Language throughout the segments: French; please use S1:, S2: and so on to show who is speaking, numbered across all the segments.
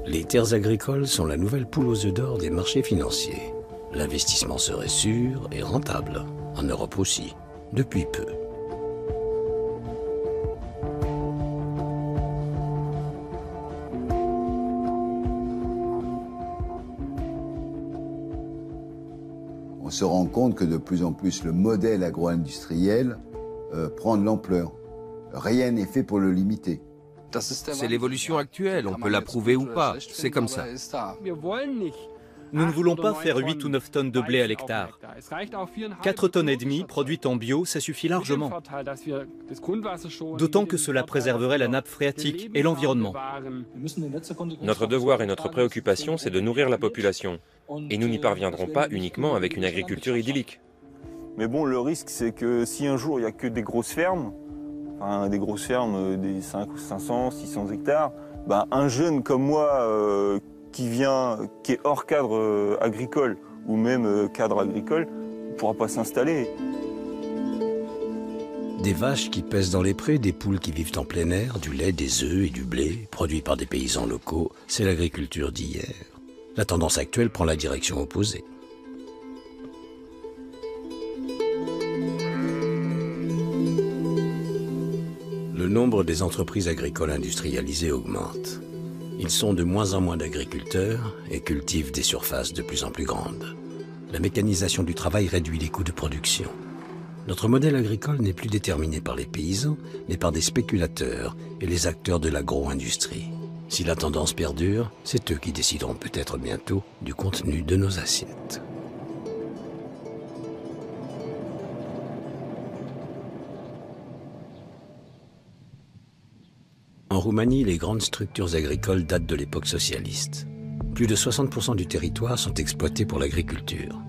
S1: Les terres agricoles sont la nouvelle poule aux œufs d'or des marchés financiers. L'investissement serait sûr et rentable, en Europe aussi, depuis peu.
S2: On se rend compte que de plus en plus le modèle agro-industriel prend de l'ampleur. Rien n'est fait pour le limiter.
S3: C'est l'évolution actuelle, on peut l'approuver ou pas, c'est comme ça.
S4: Nous ne voulons pas faire 8 ou 9 tonnes de blé à l'hectare. 4 tonnes et demie produites en bio, ça suffit largement. D'autant que cela préserverait la nappe phréatique et l'environnement.
S5: Notre devoir et notre préoccupation, c'est de nourrir la population. Et nous n'y parviendrons pas uniquement avec une agriculture idyllique.
S6: Mais bon, le risque, c'est que si un jour il n'y a que des grosses fermes, des 500, 600 hectares, un jeune comme moi qui est hors cadre agricole ou même cadre agricole, ne pourra pas s'installer.
S1: Des vaches qui pèsent dans les prés, des poules qui vivent en plein air, du lait, des œufs et du blé, produits par des paysans locaux, c'est l'agriculture d'hier. La tendance actuelle prend la direction opposée. Le nombre des entreprises agricoles industrialisées augmente. Ils sont de moins en moins d'agriculteurs et cultivent des surfaces de plus en plus grandes. La mécanisation du travail réduit les coûts de production. Notre modèle agricole n'est plus déterminé par les paysans, mais par des spéculateurs et les acteurs de l'agro-industrie. Si la tendance perdure, c'est eux qui décideront peut-être bientôt du contenu de nos assiettes. En Roumanie, les grandes structures agricoles datent de l'époque socialiste. Plus de 60% du territoire sont exploités pour l'agriculture.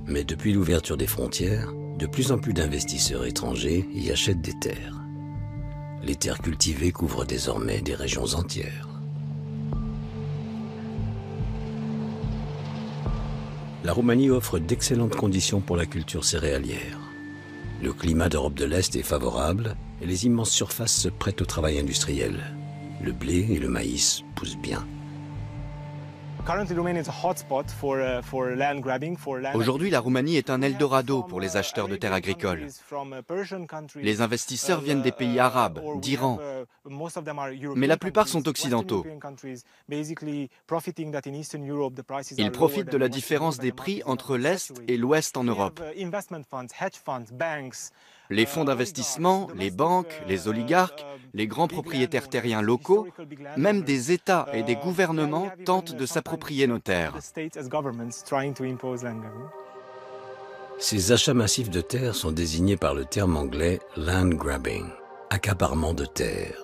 S1: Mais depuis l'ouverture des frontières, de plus en plus d'investisseurs étrangers y achètent des terres. Les terres cultivées couvrent désormais des régions entières. La Roumanie offre d'excellentes conditions pour la culture céréalière. Le climat d'Europe de l'Est est favorable et les immenses surfaces se prêtent au travail industriel. Le blé et le maïs poussent bien.
S7: Aujourd'hui, la Roumanie est un Eldorado pour les acheteurs de terres agricoles. Les investisseurs viennent des pays arabes, d'Iran, mais la plupart sont occidentaux. Ils profitent de la différence des prix entre l'Est et l'Ouest en Europe. Les fonds d'investissement, les banques, les oligarques, les grands propriétaires terriens locaux, même des États et des gouvernements tentent de s'approprier nos terres.
S1: Ces achats massifs de terres sont désignés par le terme anglais « land grabbing », accaparement de terres.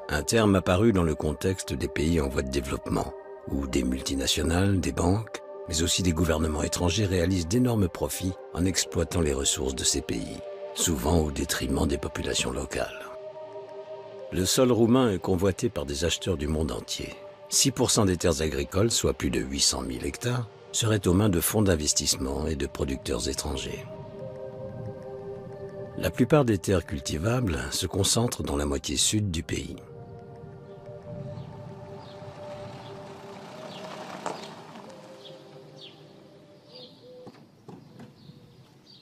S1: Un terme apparu dans le contexte des pays en voie de développement, où des multinationales, des banques, mais aussi des gouvernements étrangers réalisent d'énormes profits en exploitant les ressources de ces pays, souvent au détriment des populations locales. Le sol roumain est convoité par des acheteurs du monde entier. 6% des terres agricoles, soit plus de 800 000 hectares, seraient aux mains de fonds d'investissement et de producteurs étrangers. La plupart des terres cultivables se concentrent dans la moitié sud du pays.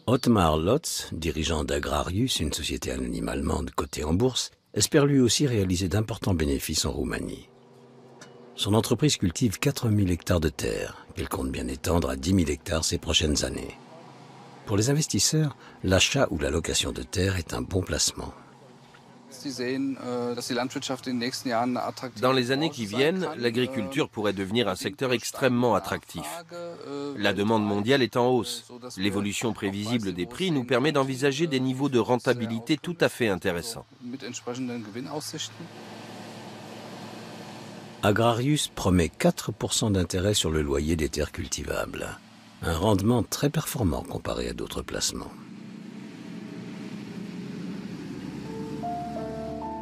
S1: Ottmar Lotz, dirigeant d'Agrarius, une société anonyme allemande cotée en bourse, espère lui aussi réaliser d'importants bénéfices en Roumanie. Son entreprise cultive 4000 hectares de terre, qu'elle compte bien étendre à 10 000 hectares ces prochaines années. Pour les investisseurs, l'achat ou la location de terre est un bon placement.
S3: Dans les années qui viennent, l'agriculture pourrait devenir un secteur extrêmement attractif. La demande mondiale est en hausse. L'évolution prévisible des prix nous permet d'envisager des niveaux de rentabilité tout à fait intéressants.
S1: Agrarius promet 4% d'intérêt sur le loyer des terres cultivables. Un rendement très performant comparé à d'autres placements.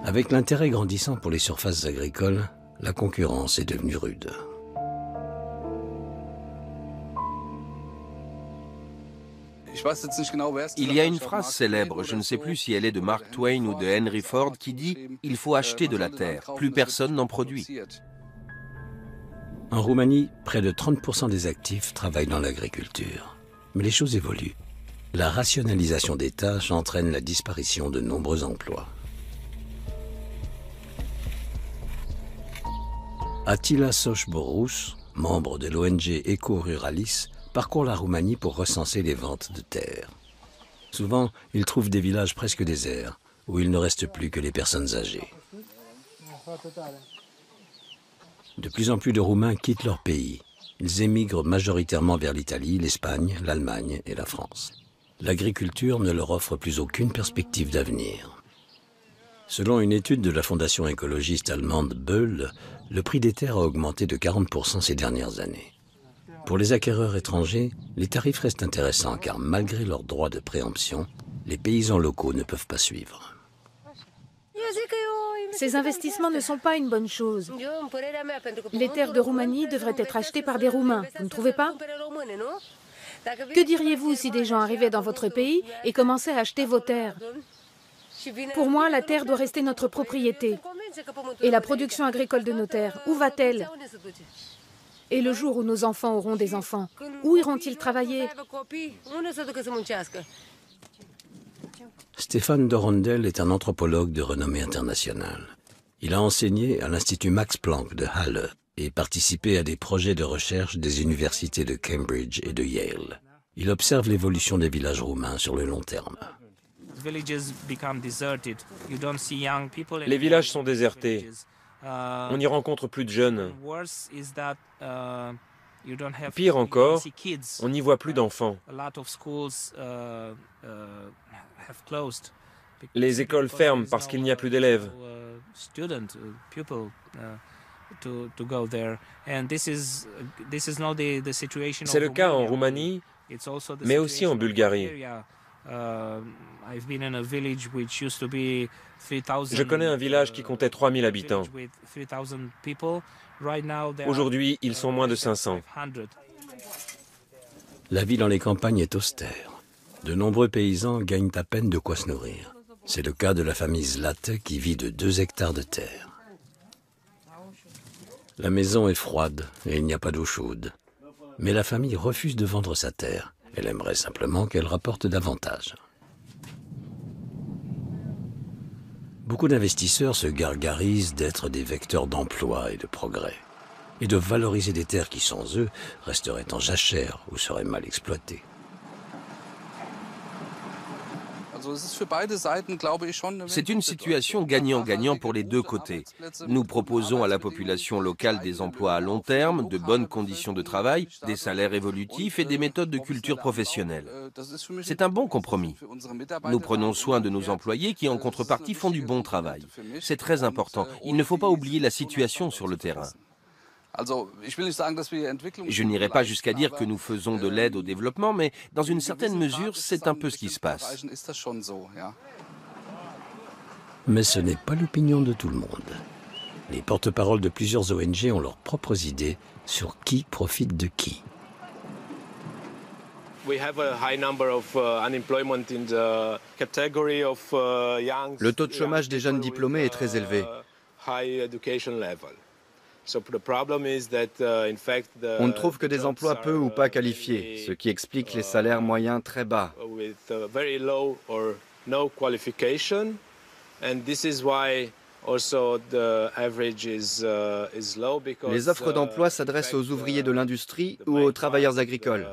S1: Avec l'intérêt grandissant pour les surfaces agricoles, la concurrence est devenue rude.
S3: Il y a une phrase célèbre, je ne sais plus si elle est de Mark Twain ou de Henry Ford, qui dit « Il faut acheter de la terre, plus personne n'en produit ».
S1: En Roumanie, près de 30% des actifs travaillent dans l'agriculture. Mais les choses évoluent. La rationalisation des tâches entraîne la disparition de nombreux emplois. Attila Sochborous, membre de l'ONG Eco-Ruralis, parcourt la Roumanie pour recenser les ventes de terres. Souvent, il trouve des villages presque déserts, où il ne reste plus que les personnes âgées. De plus en plus de Roumains quittent leur pays. Ils émigrent majoritairement vers l'Italie, l'Espagne, l'Allemagne et la France. L'agriculture ne leur offre plus aucune perspective d'avenir. Selon une étude de la fondation écologiste allemande Böll, le prix des terres a augmenté de 40% ces dernières années. Pour les acquéreurs étrangers, les tarifs restent intéressants car malgré leurs droits de préemption, les paysans locaux ne peuvent pas suivre.
S8: Ces investissements ne sont pas une bonne chose. Les terres de Roumanie devraient être achetées par des Roumains, vous ne trouvez pas? Que diriez-vous si des gens arrivaient dans votre pays et commençaient à acheter vos terres? Pour moi, la terre doit rester notre propriété. Et la production agricole de nos terres, où va-t-elle? Et le jour où nos enfants auront des enfants, où iront-ils travailler?
S1: Stéphane Dorondel est un anthropologue de renommée internationale. Il a enseigné à l'Institut Max Planck de Halle et participé à des projets de recherche des universités de Cambridge et de Yale. Il observe l'évolution des villages roumains sur le long terme.
S5: Les villages sont désertés. On n'y rencontre plus de jeunes. Pire encore, on n'y voit plus d'enfants. Les écoles ferment parce qu'il n'y a plus d'élèves. C'est le cas en Roumanie, mais aussi en Bulgarie. Je connais un village qui comptait 3000 habitants. Aujourd'hui, ils sont moins de 500.
S1: La vie dans les campagnes est austère. De nombreux paysans gagnent à peine de quoi se nourrir. C'est le cas de la famille Zlate qui vit de 2 hectares de terre. La maison est froide et il n'y a pas d'eau chaude. Mais la famille refuse de vendre sa terre. Elle aimerait simplement qu'elle rapporte davantage. Beaucoup d'investisseurs se gargarisent d'être des vecteurs d'emploi et de progrès, et de valoriser des terres qui, sans eux, resteraient en jachère ou seraient mal exploitées.
S3: C'est une situation gagnant-gagnant pour les deux côtés. Nous proposons à la population locale des emplois à long terme, de bonnes conditions de travail, des salaires évolutifs et des méthodes de culture professionnelle. C'est un bon compromis. Nous prenons soin de nos employés qui, en contrepartie, font du bon travail. C'est très important. Il ne faut pas oublier la situation sur le terrain. Je n'irai pas jusqu'à dire que nous faisons de l'aide au développement, mais dans une certaine mesure, c'est un peu ce qui se passe.
S1: Mais ce n'est pas l'opinion de tout le monde. Les porte-paroles de plusieurs ONG ont leurs propres idées sur qui profite de qui.
S7: Le taux de chômage des jeunes diplômés est très élevé. On ne trouve que des emplois peu ou pas qualifiés, ce qui explique les salaires moyens très bas. Les offres d'emploi s'adressent aux ouvriers de l'industrie ou aux travailleurs agricoles.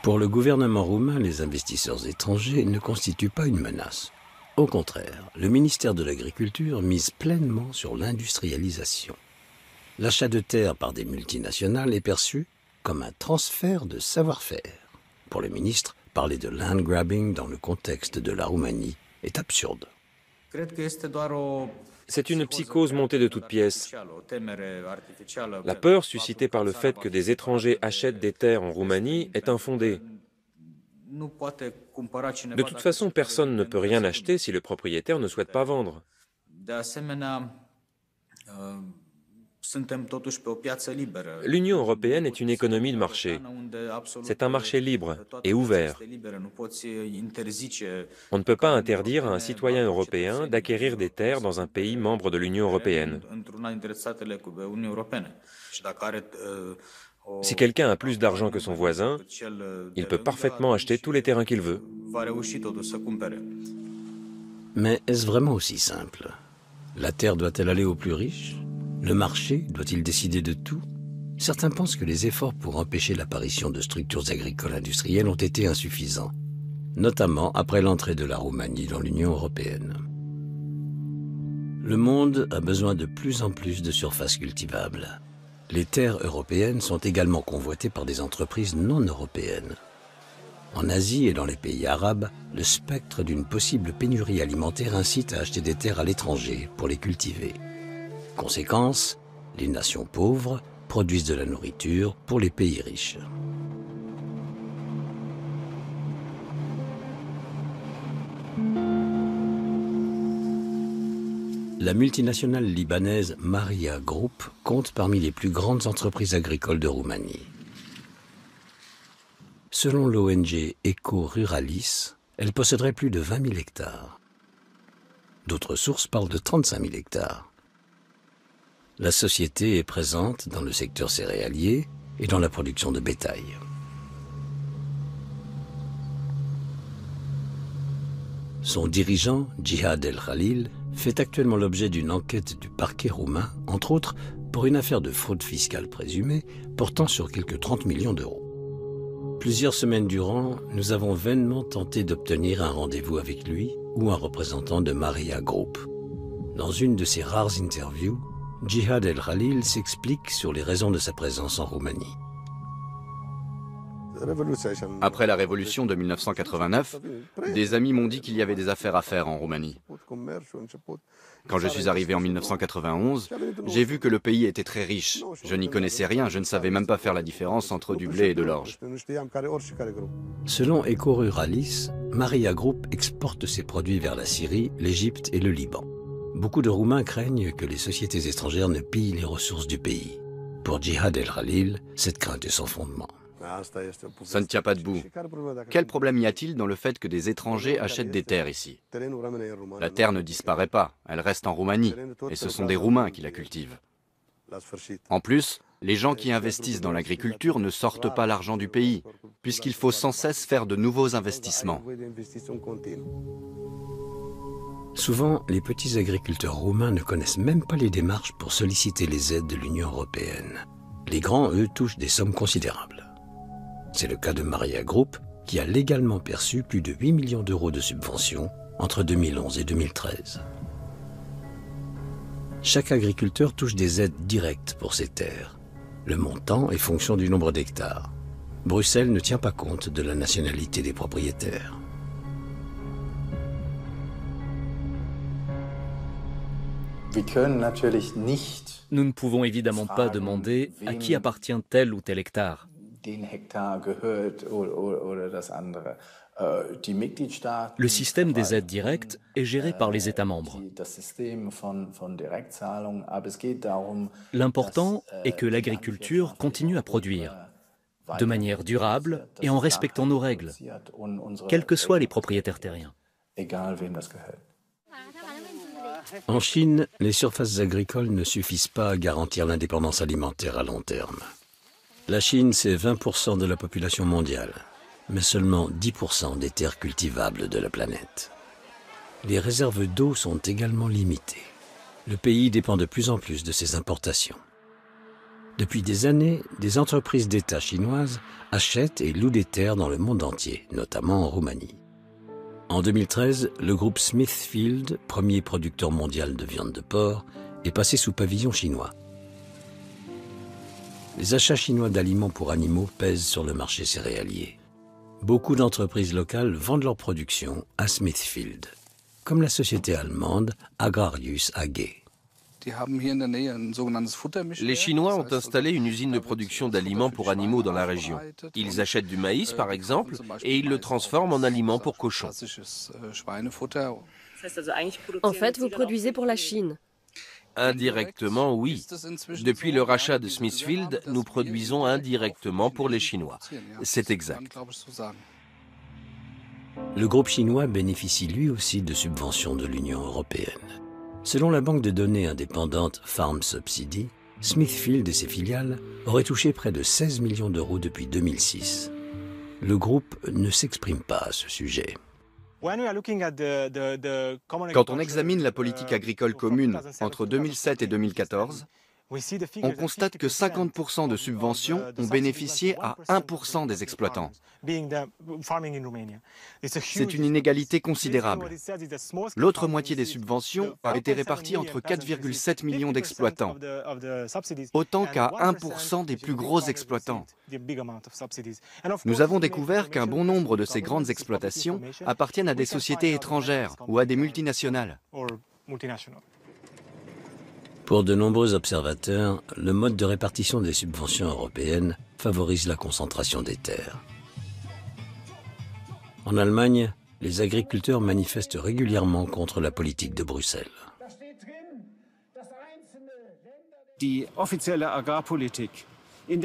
S1: Pour le gouvernement roumain, les investisseurs étrangers ne constituent pas une menace. Au contraire, le ministère de l'Agriculture mise pleinement sur l'industrialisation. L'achat de terres par des multinationales est perçu comme un transfert de savoir-faire. Pour le ministre, parler de land grabbing dans le contexte de la Roumanie est absurde.
S5: C'est une psychose montée de toutes pièces. La peur suscitée par le fait que des étrangers achètent des terres en Roumanie est infondée. De toute façon, personne ne peut rien acheter si le propriétaire ne souhaite pas vendre. L'Union européenne est une économie de marché. C'est un marché libre et ouvert. On ne peut pas interdire à un citoyen européen d'acquérir des terres dans un pays membre de l'Union européenne. Si quelqu'un a plus d'argent que son voisin, il peut parfaitement acheter tous les terrains qu'il veut.
S1: Mais est-ce vraiment aussi simple? La terre doit-elle aller aux plus riches? Le marché doit-il décider de tout? Certains pensent que les efforts pour empêcher l'apparition de structures agricoles industrielles ont été insuffisants, notamment après l'entrée de la Roumanie dans l'Union européenne. Le monde a besoin de plus en plus de surfaces cultivables. Les terres européennes sont également convoitées par des entreprises non européennes. En Asie et dans les pays arabes, le spectre d'une possible pénurie alimentaire incite à acheter des terres à l'étranger pour les cultiver. Conséquence, les nations pauvres produisent de la nourriture pour les pays riches. La multinationale libanaise Maria Group compte parmi les plus grandes entreprises agricoles de Roumanie. Selon l'ONG Eco-Ruralis, elle posséderait plus de 20 000 hectares. D'autres sources parlent de 35 000 hectares. La société est présente dans le secteur céréalier et dans la production de bétail. Son dirigeant, Djihad El Khalil, fait actuellement l'objet d'une enquête du parquet roumain, entre autres pour une affaire de fraude fiscale présumée portant sur quelques 30 millions d'euros. Plusieurs semaines durant, nous avons vainement tenté d'obtenir un rendez-vous avec lui ou un représentant de Maria Group. Dans une de ses rares interviews, Djihad El Khalil s'explique sur les raisons de sa présence en Roumanie.
S7: Après la révolution de 1989, des amis m'ont dit qu'il y avait des affaires à faire en Roumanie. Quand je suis arrivé en 1991, j'ai vu que le pays était très riche. Je n'y connaissais rien, je ne savais même pas faire la différence entre du blé et de l'orge.
S1: Selon Eco-Ruralis, Maria Group exporte ses produits vers la Syrie, l'Égypte et le Liban. Beaucoup de Roumains craignent que les sociétés étrangères ne pillent les ressources du pays. Pour Djihad El Khalil, cette crainte est sans fondement.
S7: Ça ne tient pas debout. Quel problème y a-t-il dans le fait que des étrangers achètent des terres ici? La terre ne disparaît pas, elle reste en Roumanie, et ce sont des Roumains qui la cultivent. En plus, les gens qui investissent dans l'agriculture ne sortent pas l'argent du pays, puisqu'il faut sans cesse faire de nouveaux investissements.
S1: Souvent, les petits agriculteurs roumains ne connaissent même pas les démarches pour solliciter les aides de l'Union européenne. Les grands, eux, touchent des sommes considérables. C'est le cas de Maria Group, qui a légalement perçu plus de 8 millions d'euros de subventions entre 2011 et 2013. Chaque agriculteur touche des aides directes pour ses terres. Le montant est fonction du nombre d'hectares. Bruxelles ne tient pas compte de la nationalité des propriétaires.
S4: Nous ne pouvons évidemment pas demander à qui appartient tel ou tel hectare. Le système des aides directes est géré par les États membres. L'important est que l'agriculture continue à produire, de manière durable et en respectant nos règles, quels que soient les propriétaires terriens.
S1: En Chine, les surfaces agricoles ne suffisent pas à garantir l'indépendance alimentaire à long terme. La Chine, c'est 20% de la population mondiale, mais seulement 10% des terres cultivables de la planète. Les réserves d'eau sont également limitées. Le pays dépend de plus en plus de ses importations. Depuis des années, des entreprises d'État chinoises achètent et louent des terres dans le monde entier, notamment en Roumanie. En 2013, le groupe Smithfield, premier producteur mondial de viande de porc, est passé sous pavillon chinois. Les achats chinois d'aliments pour animaux pèsent sur le marché céréalier. Beaucoup d'entreprises locales vendent leur production à Smithfield, comme la société allemande Agrarius AG.
S3: Les Chinois ont installé une usine de production d'aliments pour animaux dans la région. Ils achètent du maïs, par exemple, et ils le transforment en aliments pour cochons.
S9: En fait, vous produisez pour la Chine.
S3: Indirectement, oui. Depuis le rachat de Smithfield, nous produisons indirectement pour les Chinois. C'est exact.
S1: Le groupe chinois bénéficie lui aussi de subventions de l'Union européenne. Selon la banque de données indépendante Farm Subsidy, Smithfield et ses filiales auraient touché près de 16 millions d'euros depuis 2006. Le groupe ne s'exprime pas à ce sujet.
S7: Quand on examine la politique agricole commune entre 2007 et 2014, on constate que 50% de subventions ont bénéficié à 1% des exploitants. C'est une inégalité considérable. L'autre moitié des subventions a été répartie entre 4,7 millions d'exploitants, autant qu'à 1% des plus gros exploitants. Nous avons découvert qu'un bon nombre de ces grandes exploitations appartiennent à des sociétés étrangères ou à des multinationales.
S1: Pour de nombreux observateurs, le mode de répartition des subventions européennes favorise la concentration des terres. En Allemagne, les agriculteurs manifestent régulièrement contre la politique de Bruxelles.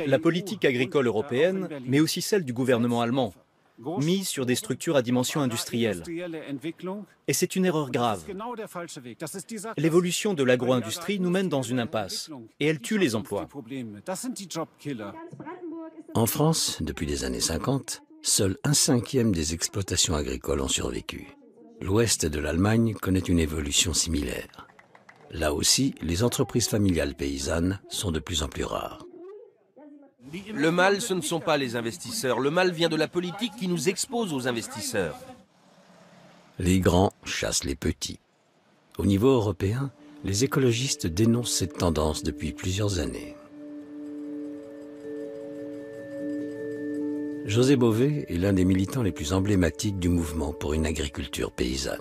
S4: La politique agricole européenne, mais aussi celle du gouvernement allemand, mise sur des structures à dimension industrielle. Et c'est une erreur grave. L'évolution de l'agro-industrie nous mène dans une impasse et elle tue les emplois.
S1: En France, depuis les années 50, seul 1/5 des exploitations agricoles ont survécu. L'ouest de l'Allemagne connaît une évolution similaire. Là aussi, les entreprises familiales paysannes sont de plus en plus rares.
S3: Le mal, ce ne sont pas les investisseurs. Le mal vient de la politique qui nous expose aux investisseurs.
S1: Les grands chassent les petits. Au niveau européen, les écologistes dénoncent cette tendance depuis plusieurs années. José Bové est l'un des militants les plus emblématiques du mouvement pour une agriculture paysanne.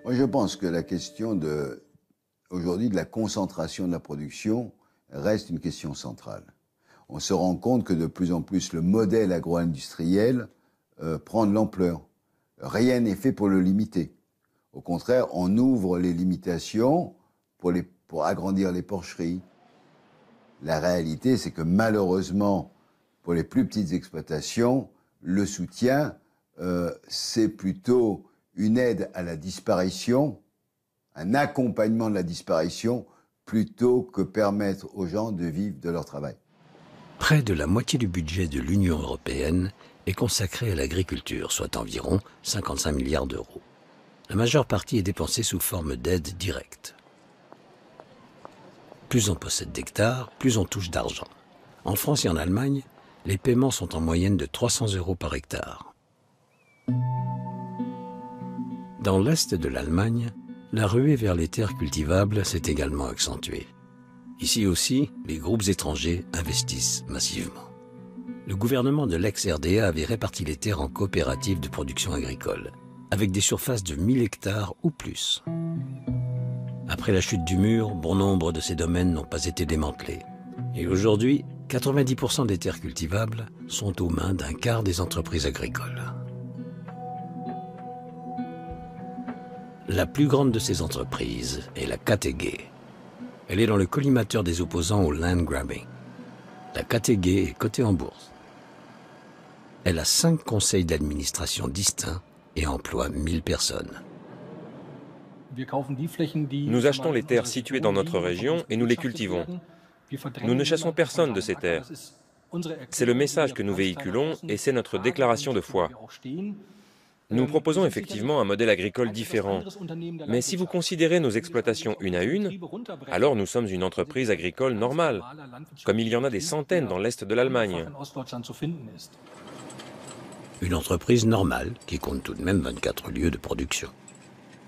S2: Moi, je pense que la question aujourd'hui de la concentration de la production reste une question centrale. On se rend compte que de plus en plus le modèle agro-industriel prend de l'ampleur. Rien n'est fait pour le limiter. Au contraire, on ouvre les limitations pour agrandir les porcheries. La réalité, c'est que malheureusement, pour les plus petites exploitations, le soutien, c'est plutôt une aide à la disparition, un accompagnement de la disparition, plutôt que permettre aux gens de vivre de leur travail.
S1: Près de la moitié du budget de l'Union européenne est consacré à l'agriculture, soit environ 55 milliards d'euros. La majeure partie est dépensée sous forme d'aide directe. Plus on possède d'hectares, plus on touche d'argent. En France et en Allemagne, les paiements sont en moyenne de 300 € par hectare. Dans l'est de l'Allemagne, la ruée vers les terres cultivables s'est également accentuée. Ici aussi, les groupes étrangers investissent massivement. Le gouvernement de l'ex-RDA avait réparti les terres en coopératives de production agricole, avec des surfaces de 1000 hectares ou plus. Après la chute du mur, bon nombre de ces domaines n'ont pas été démantelés. Et aujourd'hui, 90% des terres cultivables sont aux mains d'un quart des entreprises agricoles. La plus grande de ces entreprises est la KTG. Elle est dans le collimateur des opposants au land grabbing. La KTG est cotée en bourse. Elle a 5 conseils d'administration distincts et emploie 1000 personnes.
S5: Nous achetons les terres situées dans notre région et nous les cultivons. Nous ne chassons personne de ces terres. C'est le message que nous véhiculons et c'est notre déclaration de foi. Nous proposons effectivement un modèle agricole différent. Mais si vous considérez nos exploitations une à une, alors nous sommes une entreprise agricole normale, comme il y en a des centaines dans l'est de l'Allemagne.
S1: Une entreprise normale qui compte tout de même 24 lieux de production.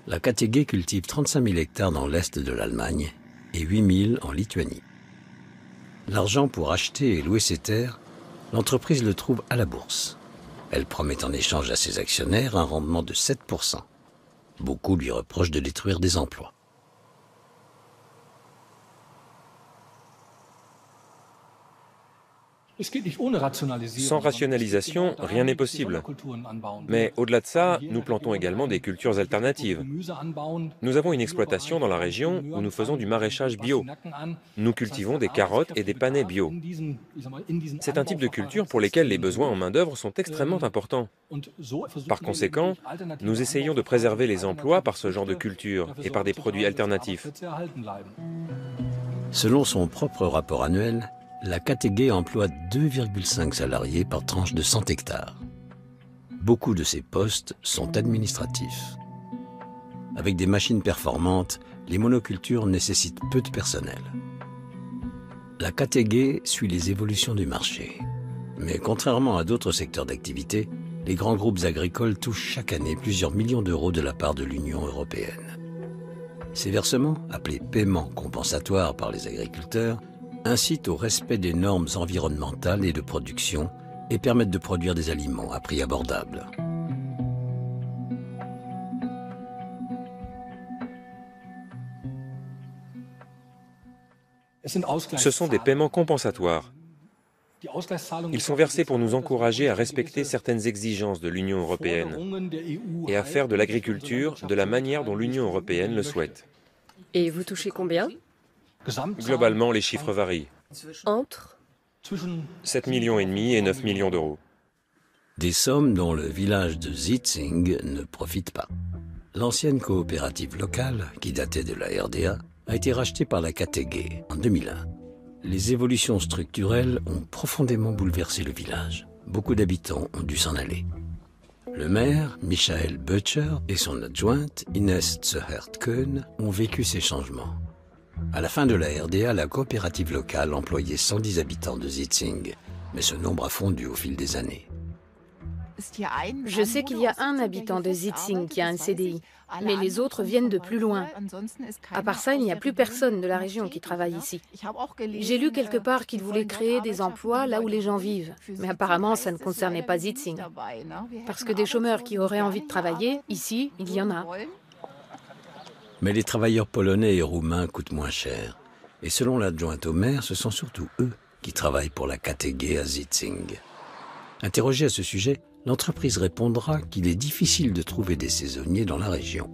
S1: La KTG cultive 35 000 hectares dans l'est de l'Allemagne et 8 000 en Lituanie. L'argent pour acheter et louer ces terres, l'entreprise le trouve à la bourse. Elle promet en échange à ses actionnaires un rendement de 7%. Beaucoup lui reprochent de détruire des emplois.
S5: Sans rationalisation, rien n'est possible. Mais au-delà de ça, nous plantons également des cultures alternatives. Nous avons une exploitation dans la région où nous faisons du maraîchage bio. Nous cultivons des carottes et des panais bio. C'est un type de culture pour lesquels les besoins en main-d'œuvre sont extrêmement importants. Par conséquent, nous essayons de préserver les emplois par ce genre de culture et par des produits alternatifs.
S1: Selon son propre rapport annuel, la KTG emploie 2,5 salariés par tranche de 100 hectares. Beaucoup de ces postes sont administratifs. Avec des machines performantes, les monocultures nécessitent peu de personnel. La KTG suit les évolutions du marché. Mais contrairement à d'autres secteurs d'activité, les grands groupes agricoles touchent chaque année plusieurs millions d'euros de la part de l'Union européenne. Ces versements, appelés paiements compensatoires par les agriculteurs, incitent au respect des normes environnementales et de production et permettent de produire des aliments à prix abordable.
S5: Ce sont des paiements compensatoires. Ils sont versés pour nous encourager à respecter certaines exigences de l'Union européenne et à faire de l'agriculture de la manière dont l'Union européenne le souhaite.
S9: Et vous touchez combien?
S5: Globalement, les chiffres varient.
S9: Entre
S5: 7,5 millions et 9 millions d'euros.
S1: Des sommes dont le village de Zitzing ne profite pas. L'ancienne coopérative locale, qui datait de la RDA, a été rachetée par la KTG en 2001. Les évolutions structurelles ont profondément bouleversé le village. Beaucoup d'habitants ont dû s'en aller. Le maire, Michael Butcher, et son adjointe, Ines Zehert-Köhn, ont vécu ces changements. À la fin de la RDA, la coopérative locale employait 110 habitants de Zitzing, mais ce nombre a fondu au fil des années.
S8: Je sais qu'il y a un habitant de Zitzing qui a un CDI, mais les autres viennent de plus loin. À part ça, il n'y a plus personne de la région qui travaille ici. J'ai lu quelque part qu'ils voulaient créer des emplois là où les gens vivent, mais apparemment ça ne concernait pas Zitzing. Parce que des chômeurs qui auraient envie de travailler, ici, il y en a.
S1: Mais les travailleurs polonais et roumains coûtent moins cher. Et selon l'adjointe au maire, ce sont surtout eux qui travaillent pour la KTG à Zitzing. Interrogé à ce sujet, l'entreprise répondra qu'il est difficile de trouver des saisonniers dans la région.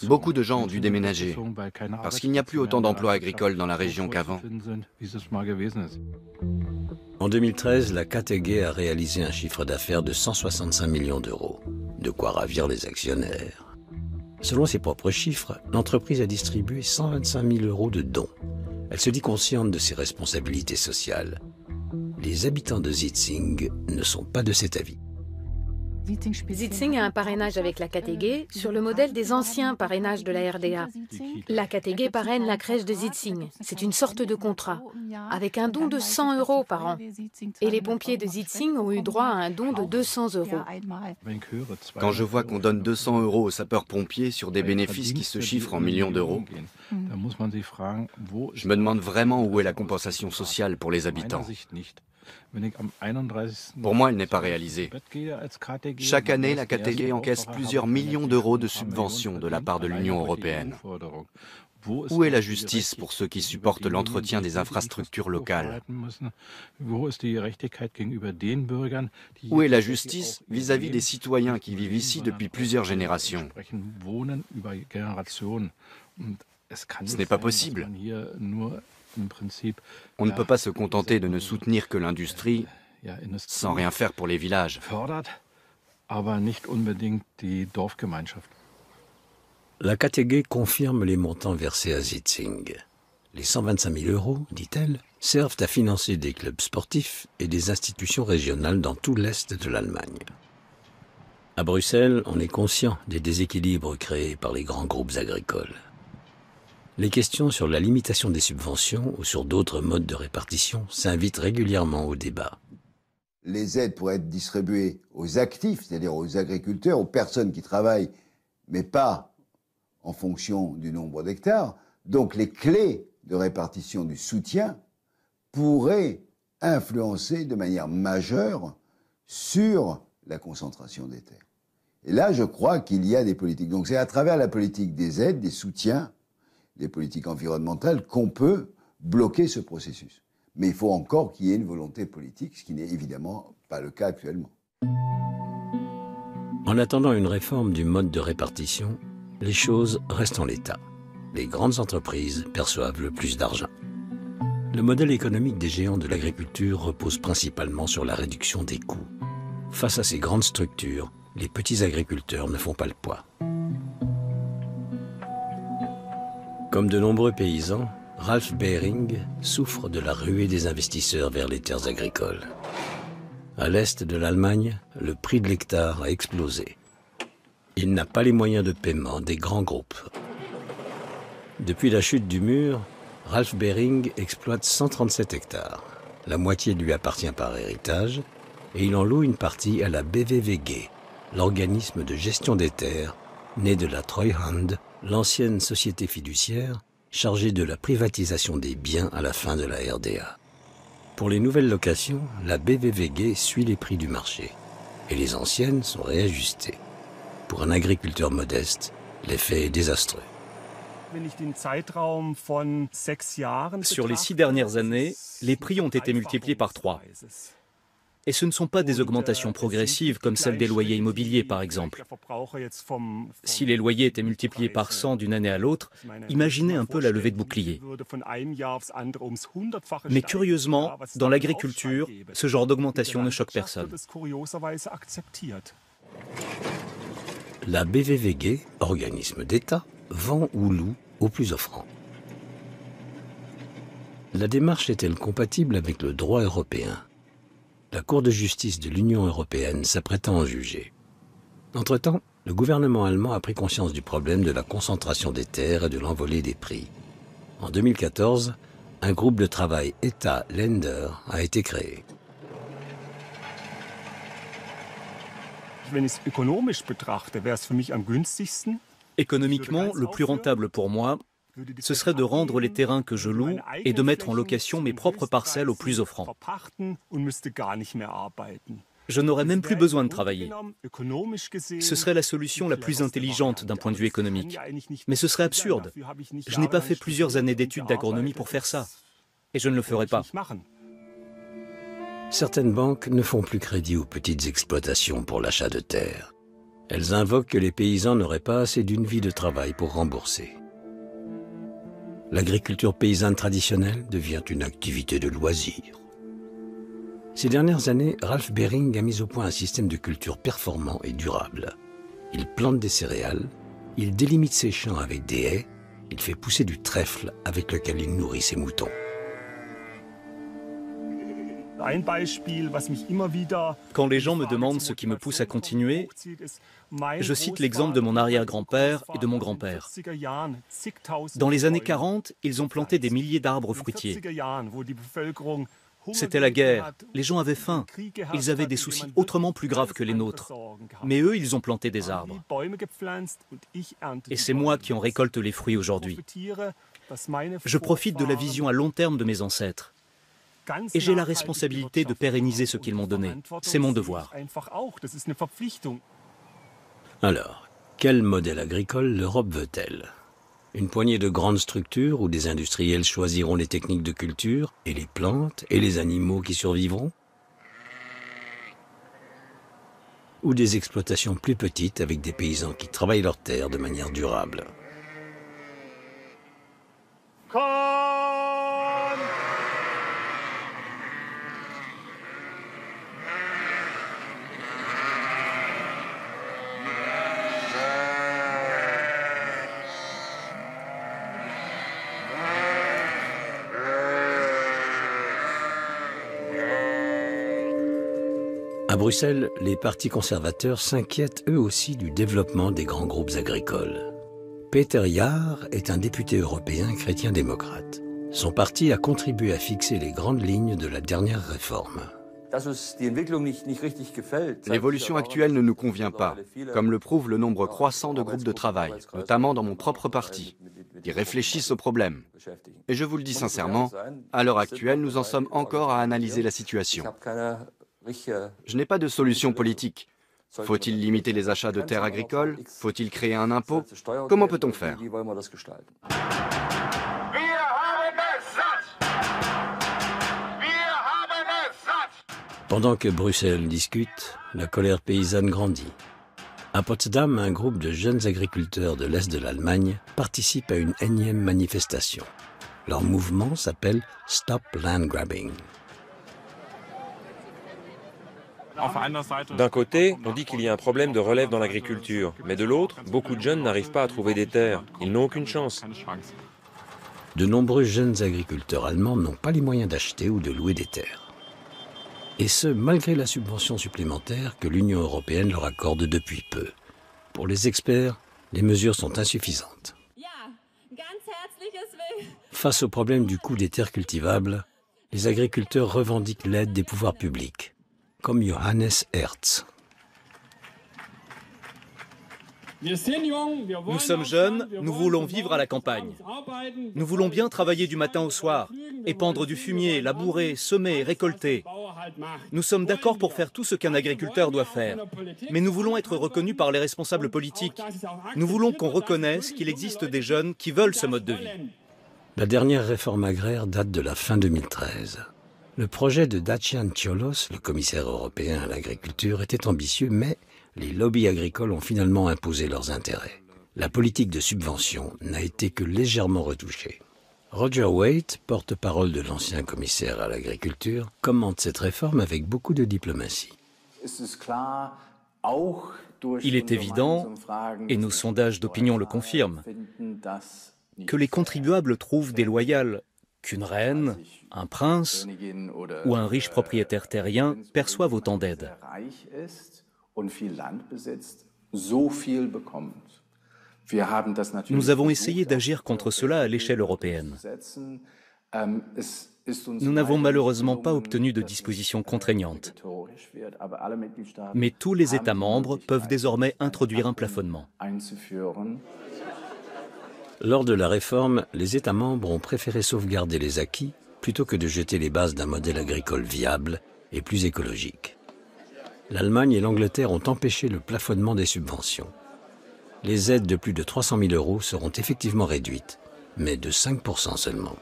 S7: Beaucoup de gens ont dû déménager parce qu'il n'y a plus autant d'emplois agricoles dans la région qu'avant.
S1: En 2013, la KTG a réalisé un chiffre d'affaires de 165 millions d'euros, de quoi ravir les actionnaires. Selon ses propres chiffres, l'entreprise a distribué 125 000 euros de dons. Elle se dit consciente de ses responsabilités sociales. Les habitants de Zitzing ne sont pas de cet avis.
S8: Zitzing a un parrainage avec la KTG sur le modèle des anciens parrainages de la RDA. La KTG parraine la crèche de Zitzing. C'est une sorte de contrat, avec un don de 100 euros par an. Et les pompiers de Zitzing ont eu droit à un don de 200 euros.
S7: Quand je vois qu'on donne 200 euros aux sapeurs-pompiers sur des bénéfices qui se chiffrent en millions d'euros, je me demande vraiment où est la compensation sociale pour les habitants. Pour moi, elle n'est pas réalisée. Chaque année, la KTG encaisse plusieurs millions d'euros de subventions de la part de l'Union européenne. Où est la justice pour ceux qui supportent l'entretien des infrastructures locales? Où est la justice vis-à-vis des citoyens qui vivent ici depuis plusieurs générations? Ce n'est pas possible. On ne peut pas se contenter de ne soutenir que l'industrie sans rien faire pour les villages.
S1: La KTG confirme les montants versés à Zitzing. Les 125 000 euros, dit-elle, servent à financer des clubs sportifs et des institutions régionales dans tout l'Est de l'Allemagne. À Bruxelles, on est conscient des déséquilibres créés par les grands groupes agricoles. Les questions sur la limitation des subventions ou sur d'autres modes de répartition s'invitent régulièrement au débat.
S2: Les aides pourraient être distribuées aux actifs, c'est-à-dire aux agriculteurs, aux personnes qui travaillent, mais pas en fonction du nombre d'hectares. Donc les clés de répartition du soutien pourraient influencer de manière majeure sur la concentration des terres. Et là, je crois qu'il y a des politiques. Donc c'est à travers la politique des aides, des soutiens, des politiques environnementales qu'on peut bloquer ce processus. Mais il faut encore qu'il y ait une volonté politique, ce qui n'est évidemment pas le cas actuellement.
S1: En attendant une réforme du mode de répartition, les choses restent en l'état. Les grandes entreprises perçoivent le plus d'argent. Le modèle économique des géants de l'agriculture repose principalement sur la réduction des coûts. Face à ces grandes structures, les petits agriculteurs ne font pas le poids. Comme de nombreux paysans, Ralph Behring souffre de la ruée des investisseurs vers les terres agricoles. À l'est de l'Allemagne, le prix de l'hectare a explosé. Il n'a pas les moyens de paiement des grands groupes. Depuis la chute du mur, Ralph Behring exploite 137 hectares. La moitié lui appartient par héritage et il en loue une partie à la BVVG, l'organisme de gestion des terres, né de la Treuhand, l'ancienne société fiduciaire chargée de la privatisation des biens à la fin de la RDA. Pour les nouvelles locations, la BVVG suit les prix du marché et les anciennes sont réajustées. Pour un agriculteur modeste, l'effet est désastreux.
S4: Sur les 6 dernières années, les prix ont été multipliés par 3. Et ce ne sont pas des augmentations progressives comme celles des loyers immobiliers, par exemple. Si les loyers étaient multipliés par 100 d'une année à l'autre, imaginez un peu la levée de bouclier. Mais curieusement, dans l'agriculture, ce genre d'augmentation ne choque personne.
S1: La BVVG, organisme d'État, vend ou loue aux plus offrants. La démarche est-elle compatible avec le droit européen ? La Cour de justice de l'Union européenne s'apprête à en juger. Entre-temps, le gouvernement allemand a pris conscience du problème de la concentration des terres et de l'envolée des prix. En 2014, un groupe de travail État-Länder a été créé.
S4: Économiquement, le plus rentable pour moi, ce serait de rendre les terrains que je loue et de mettre en location mes propres parcelles aux plus offrants. Je n'aurais même plus besoin de travailler. Ce serait la solution la plus intelligente d'un point de vue économique. Mais ce serait absurde. Je n'ai pas fait plusieurs années d'études d'agronomie pour faire ça. Et je ne le ferai pas.
S1: Certaines banques ne font plus crédit aux petites exploitations pour l'achat de terres. Elles invoquent que les paysans n'auraient pas assez d'une vie de travail pour rembourser. L'agriculture paysanne traditionnelle devient une activité de loisir. Ces dernières années, Ralph Behring a mis au point un système de culture performant et durable. Il plante des céréales, il délimite ses champs avec des haies, il fait pousser du trèfle avec lequel il nourrit ses moutons.
S4: Quand les gens me demandent ce qui me pousse à continuer, je cite l'exemple de mon arrière-grand-père et de mon grand-père. Dans les années 40, ils ont planté des milliers d'arbres fruitiers. C'était la guerre, les gens avaient faim, ils avaient des soucis autrement plus graves que les nôtres. Mais eux, ils ont planté des arbres. Et c'est moi qui en récolte les fruits aujourd'hui. Je profite de la vision à long terme de mes ancêtres. Et j'ai la responsabilité de pérenniser ce qu'ils m'ont donné. C'est mon devoir.
S1: Alors, quel modèle agricole l'Europe veut-elle ? Une poignée de grandes structures où des industriels choisiront les techniques de culture et les plantes et les animaux qui survivront ? Ou des exploitations plus petites avec des paysans qui travaillent leurs terres de manière durable ? À Bruxelles, les partis conservateurs s'inquiètent eux aussi du développement des grands groupes agricoles. Peter Jaar est un député européen chrétien-démocrate. Son parti a contribué à fixer les grandes lignes de la dernière réforme.
S7: L'évolution actuelle ne nous convient pas, comme le prouve le nombre croissant de groupes de travail, notamment dans mon propre parti, qui réfléchissent au problème. Et je vous le dis sincèrement, à l'heure actuelle, nous en sommes encore à analyser la situation. Je n'ai pas de solution politique. Faut-il limiter les achats de terres agricoles? Faut-il créer un impôt? Comment peut-on faire?
S1: Pendant que Bruxelles discute, la colère paysanne grandit. À Potsdam, un groupe de jeunes agriculteurs de l'Est de l'Allemagne participe à une énième manifestation. Leur mouvement s'appelle Stop Land Grabbing.
S5: D'un côté, on dit qu'il y a un problème de relève dans l'agriculture, mais de l'autre, beaucoup de jeunes n'arrivent pas à trouver des terres. Ils n'ont aucune chance.
S1: De nombreux jeunes agriculteurs allemands n'ont pas les moyens d'acheter ou de louer des terres. Et ce, malgré la subvention supplémentaire que l'Union européenne leur accorde depuis peu. Pour les experts, les mesures sont insuffisantes. Face au problème du coût des terres cultivables, les agriculteurs revendiquent l'aide des pouvoirs publics, comme Johannes Hertz.
S4: Nous sommes jeunes, nous voulons vivre à la campagne. Nous voulons bien travailler du matin au soir, épandre du fumier, labourer, semer, récolter. Nous sommes d'accord pour faire tout ce qu'un agriculteur doit faire. Mais nous voulons être reconnus par les responsables politiques. Nous voulons qu'on reconnaisse qu'il existe des jeunes qui veulent ce mode de vie.
S1: La dernière réforme agraire date de la fin 2013. Le projet de Dacian Cioloș, le commissaire européen à l'agriculture, était ambitieux, mais les lobbies agricoles ont finalement imposé leurs intérêts. La politique de subvention n'a été que légèrement retouchée. Roger Waite, porte-parole de l'ancien commissaire à l'agriculture, commente cette réforme avec beaucoup de diplomatie.
S4: Il est évident, et nos sondages d'opinion le confirment, que les contribuables trouvent déloyal qu'une reine, un prince ou un riche propriétaire terrien perçoivent autant d'aide. Nous avons essayé d'agir contre cela à l'échelle européenne. Nous n'avons malheureusement pas obtenu de dispositions contraignantes. Mais tous les États membres peuvent désormais introduire un plafonnement.
S1: Lors de la réforme, les États membres ont préféré sauvegarder les acquis plutôt que de jeter les bases d'un modèle agricole viable et plus écologique. L'Allemagne et l'Angleterre ont empêché le plafonnement des subventions. Les aides de plus de 300 000 € seront effectivement réduites, mais de 5% seulement.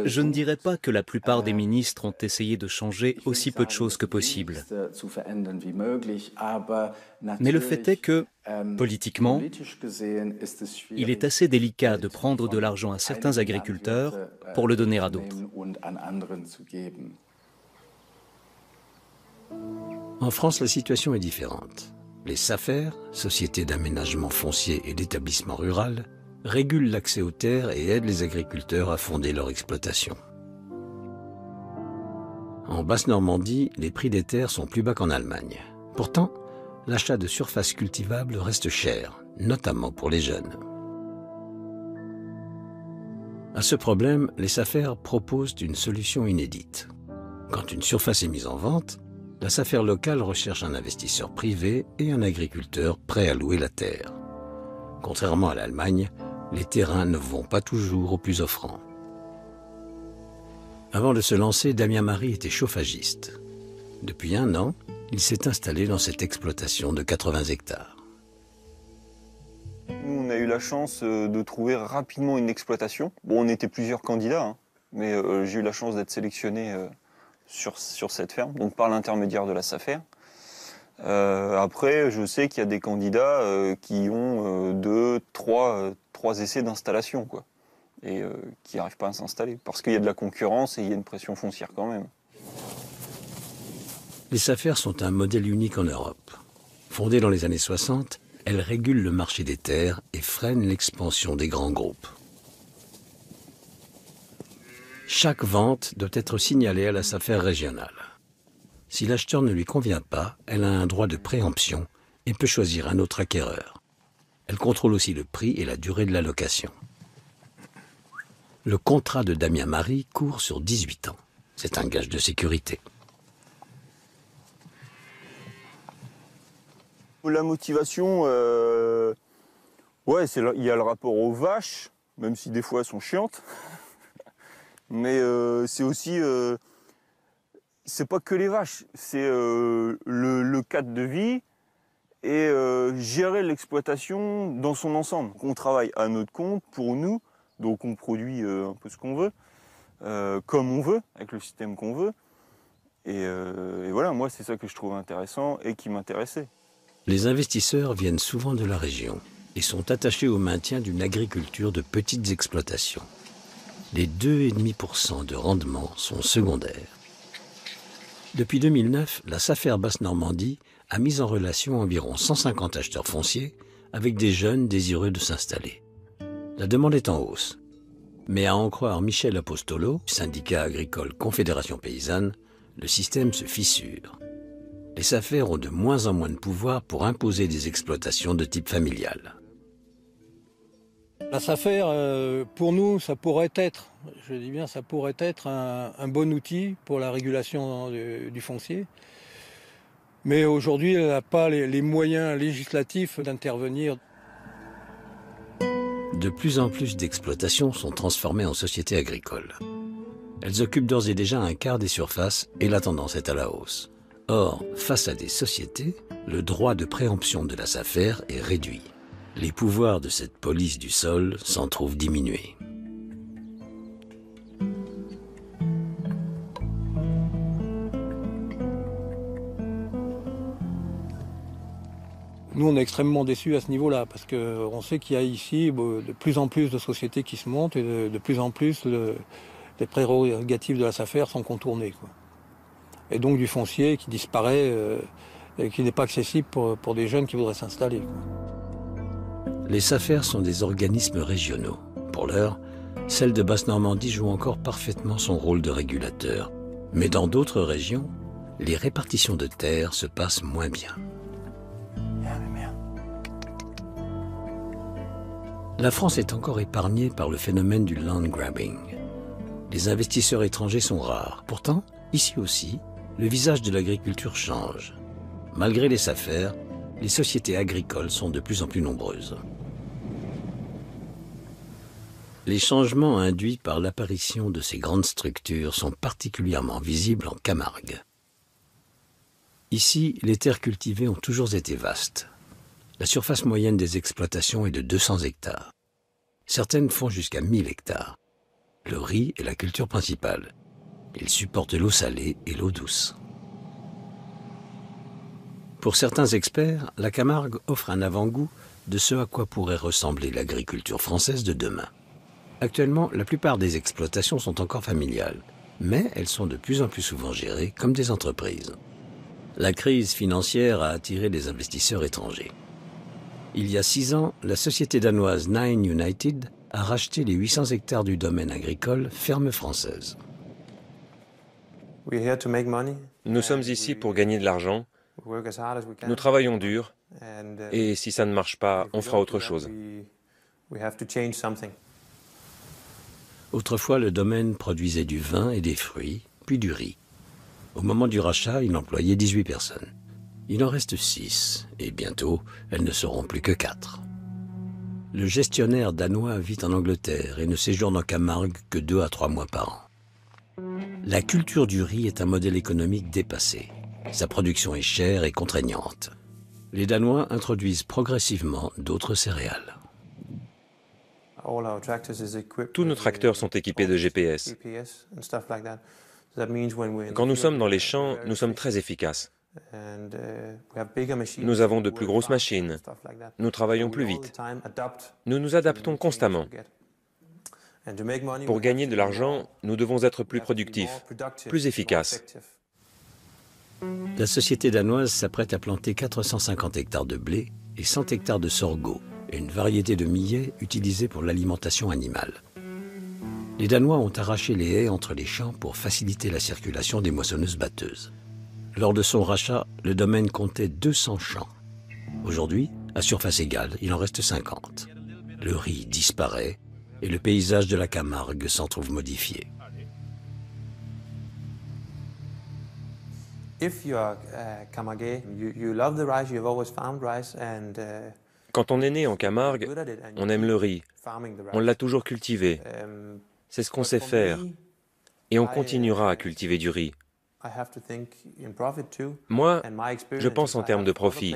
S4: Je ne dirais pas que la plupart des ministres ont essayé de changer aussi peu de choses que possible. Mais le fait est que, politiquement, il est assez délicat de prendre de l'argent à certains agriculteurs pour le donner à d'autres.
S1: En France, la situation est différente. Les SAFER, Sociétés d'aménagement foncier et d'établissement rural, régulent l'accès aux terres et aident les agriculteurs à fonder leur exploitation. En Basse-Normandie, les prix des terres sont plus bas qu'en Allemagne. Pourtant, l'achat de surfaces cultivables reste cher, notamment pour les jeunes. À ce problème, les SAFER proposent une solution inédite. Quand une surface est mise en vente, la SAFER locale recherche un investisseur privé et un agriculteur prêt à louer la terre. Contrairement à l'Allemagne, les terrains ne vont pas toujours au plus offrant. Avant de se lancer, Damien Marie était chauffagiste. Depuis 1 an, il s'est installé dans cette exploitation de 80 hectares.
S6: Nous, on a eu la chance de trouver rapidement une exploitation. Bon, on était plusieurs candidats, mais j'ai eu la chance d'être sélectionné sur cette ferme, donc par l'intermédiaire de la SAFER. Après, je sais qu'il y a des candidats qui ont 2, 3 essais d'installation, quoi, et qui n'arrivent pas à s'installer, parce qu'il y a de la concurrence et il y a une pression foncière quand même.
S1: Les SAFER sont un modèle unique en Europe. Fondées dans les années 60, elles régulent le marché des terres et freinent l'expansion des grands groupes. Chaque vente doit être signalée à la SAFER régionale. Si l'acheteur ne lui convient pas, elle a un droit de préemption et peut choisir un autre acquéreur. Elle contrôle aussi le prix et la durée de la location. Le contrat de Damien Marie court sur 18 ans. C'est un gage de sécurité.
S6: La motivation, ouais, il y a le rapport aux vaches, même si des fois elles sont chiantes. Mais c'est aussi, c'est pas que les vaches, c'est le cadre de vie et gérer l'exploitation dans son ensemble. On travaille à notre compte, pour nous, donc on produit un peu ce qu'on veut. comme on veut, avec le système qu'on veut. Et voilà, moi, c'est ça que je trouve intéressant et qui m'intéressait.
S1: Les investisseurs viennent souvent de la région et sont attachés au maintien d'une agriculture de petites exploitations. Les 2,5% de rendement sont secondaires. Depuis 2009, la SAFER Basse-Normandie a mis en relation environ 150 acheteurs fonciers avec des jeunes désireux de s'installer. La demande est en hausse. Mais à en croire Michel Apostolo, syndicat agricole Confédération Paysanne, le système se fissure. Les SAFER ont de moins en moins de pouvoir pour imposer des exploitations de type familial.
S10: La SAFER, pour nous, ça pourrait être, je dis bien, ça pourrait être un bon outil pour la régulation du foncier. Mais aujourd'hui, elle n'a pas les moyens législatifs d'intervenir.
S1: De plus en plus d'exploitations sont transformées en sociétés agricoles. Elles occupent d'ores et déjà un quart des surfaces et la tendance est à la hausse. Or, face à des sociétés, le droit de préemption de la SAFER est réduit. Les pouvoirs de cette police du sol s'en trouvent diminués.
S10: Nous, on est extrêmement déçus à ce niveau-là, parce qu'on sait qu'il y a ici de plus en plus de sociétés qui se montent et de plus en plus les prérogatives de la SAFER sont contournées, quoi. Et donc du foncier qui disparaît et qui n'est pas accessible pour des jeunes qui voudraient s'installer, quoi.
S1: Les SAFER sont des organismes régionaux. Pour l'heure, celle de Basse-Normandie joue encore parfaitement son rôle de régulateur. Mais dans d'autres régions, les répartitions de terres se passent moins bien. La France est encore épargnée par le phénomène du land grabbing. Les investisseurs étrangers sont rares. Pourtant, ici aussi, le visage de l'agriculture change. Malgré les SAFER, les sociétés agricoles sont de plus en plus nombreuses. Les changements induits par l'apparition de ces grandes structures sont particulièrement visibles en Camargue. Ici, les terres cultivées ont toujours été vastes. La surface moyenne des exploitations est de 200 hectares. Certaines font jusqu'à 1000 hectares. Le riz est la culture principale. Il supporte l'eau salée et l'eau douce. Pour certains experts, la Camargue offre un avant-goût de ce à quoi pourrait ressembler l'agriculture française de demain. Actuellement, la plupart des exploitations sont encore familiales, mais elles sont de plus en plus souvent gérées comme des entreprises. La crise financière a attiré des investisseurs étrangers. Il y a 6 ans, la société danoise Nine United a racheté les 800 hectares du domaine agricole Ferme Française.
S5: Nous sommes ici pour gagner de l'argent. Nous travaillons dur et si ça ne marche pas, on fera autre chose.
S1: Autrefois, le domaine produisait du vin et des fruits, puis du riz. Au moment du rachat, il employait 18 personnes. Il en reste 6, et bientôt, elles ne seront plus que 4. Le gestionnaire danois vit en Angleterre et ne séjourne en Camargue que 2 à 3 mois par an. La culture du riz est un modèle économique dépassé. Sa production est chère et contraignante. Les Danois introduisent progressivement d'autres céréales.
S5: Tous nos tracteurs sont équipés de GPS. Quand nous sommes dans les champs, nous sommes très efficaces. Nous avons de plus grosses machines. Nous travaillons plus vite. Nous nous adaptons constamment. Pour gagner de l'argent, nous devons être plus productifs, plus efficaces.
S1: La société danoise s'apprête à planter 450 hectares de blé et 100 hectares de sorgho, une variété de millet utilisée pour l'alimentation animale. Les Danois ont arraché les haies entre les champs pour faciliter la circulation des moissonneuses-batteuses. Lors de son rachat, le domaine comptait 200 champs. Aujourd'hui, à surface égale, il en reste 50. Le riz disparaît et le paysage de la Camargue s'en trouve modifié.
S5: Quand on est né en Camargue, on aime le riz. On l'a toujours cultivé. C'est ce qu'on sait faire. Et on continuera à cultiver du riz. Moi, je pense en termes de profit.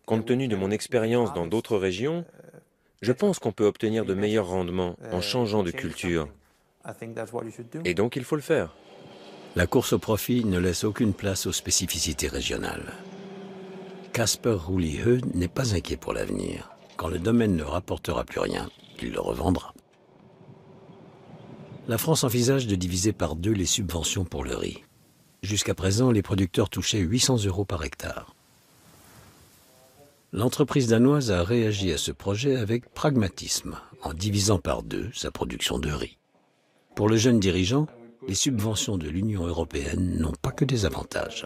S5: Compte tenu de mon expérience dans d'autres régions, Je pense qu'on peut obtenir de meilleurs rendements en changeant de culture. Et donc il faut le faire.
S1: La course au profit ne laisse aucune place aux spécificités régionales. Casper Roulihe n'est pas inquiet pour l'avenir. Quand le domaine ne rapportera plus rien, il le revendra. La France envisage de diviser par 2 les subventions pour le riz. Jusqu'à présent, les producteurs touchaient 800 € par hectare. L'entreprise danoise a réagi à ce projet avec pragmatisme, en divisant par 2 sa production de riz. Pour le jeune dirigeant, les subventions de l'Union européenne n'ont pas que des avantages.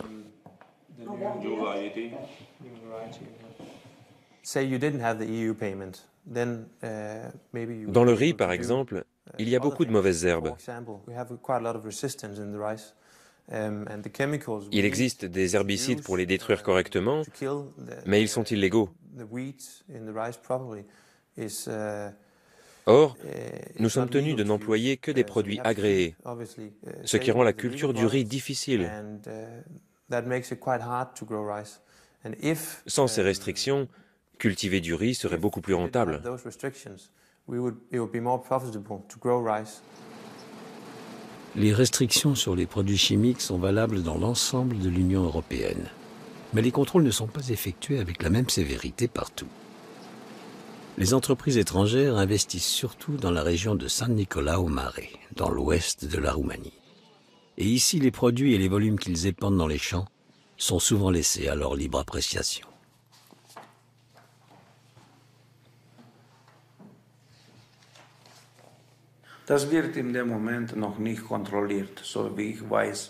S5: Dans le riz, par exemple, il y a beaucoup de mauvaises herbes. Il existe des herbicides pour les détruire correctement, mais ils sont illégaux. Or, nous sommes tenus de n'employer que des produits agréés, ce qui rend la culture du riz difficile. Sans ces restrictions, cultiver du riz serait beaucoup plus rentable.
S1: Les restrictions sur les produits chimiques sont valables dans l'ensemble de l'Union européenne. Mais les contrôles ne sont pas effectués avec la même sévérité partout. Les entreprises étrangères investissent surtout dans la région de San Nicolau Mare, dans l'ouest de la Roumanie. Et ici, les produits et les volumes qu'ils épandent dans les champs sont souvent laissés à leur libre appréciation.